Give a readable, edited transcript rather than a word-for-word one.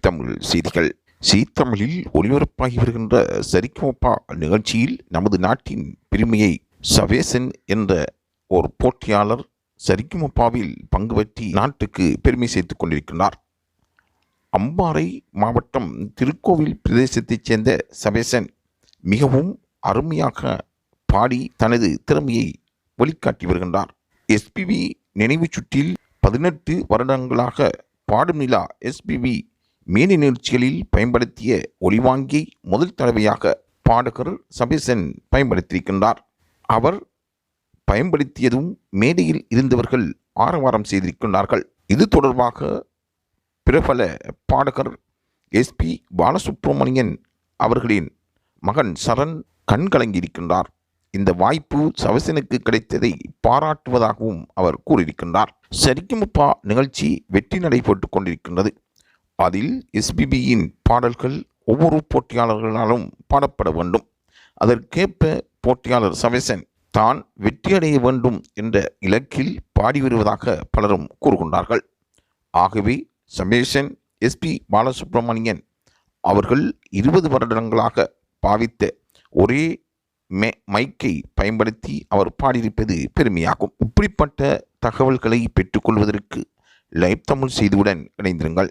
Live Tamil செய்திகள். தமிழில் ஒளிபரப்பாகி வருகின்ற சரிகமபா நிகழ்ச்சியில் நமது நாட்டின் பெருமையை சவேசன் என்ற ஒரு போட்டியாளர் சரிகமபாவில் பங்கு பற்றி நாட்டுக்கு பெருமை சேர்த்துக் கொண்டிருக்கிறார். அம்பாறை மாவட்டம் திருக்கோவில் பிரதேசத்தைச் சேர்ந்த சவேசன் மிகவும் அருமையாக பாடி தனது திறமையை வெளிக்காட்டி வருகின்றார். எஸ்பிபி நினைவு சுற்றில் 18 வருடங்களாக பாடும் நிலா எஸ்பிபி மேனி நிகழ்ச்சிகளில் பயன்படுத்திய ஒலிவாங்கியை முதல் தடவையாக பாடகர் சபேசன் பயன்படுத்தியிருக்கின்றார். அவர் பயன்படுத்தியதும் மேடையில் இருந்தவர்கள் ஆரவாரம் செய்திருக்கின்றார்கள். இது தொடர்பாக பிரபல பாடகர் எஸ்பி பாலசுப்ரமணியன் அவர்களின் மகன் சரண் கண்கலங்கியிருக்கின்றார். இந்த வாய்ப்பு சபேசனுக்கு கிடைத்ததை பாராட்டுவதாகவும் அவர் கூறியிருக்கின்றார். சரிகமபா நிகழ்ச்சி வெற்றி நடைபெற்று கொண்டிருக்கின்றது. அதில் எஸ்பிபியின் பாடல்கள் ஒவ்வொரு போட்டியாளர்களாலும் பாடப்பட வேண்டும். அதற்கேற்ப போட்டியாளர் சபேசன் தான் வெற்றியடைய வேண்டும் என்ற இலக்கில் பாடி வருவதாக பலரும் கூறுகின்றார்கள். ஆகவே சபேசன் எஸ்பி பாலசுப்ரமணியன் அவர்கள் 20 வருடங்களாக பாவித்த ஒரே மைக்கை பயன்படுத்தி அவர் பாடியிருப்பது பெருமையாகும். இப்படிப்பட்ட தகவல்களை பெற்றுக்கொள்வதற்கு லைவ் தமிழ் செய்தியுடன் இணைந்திருங்கள்.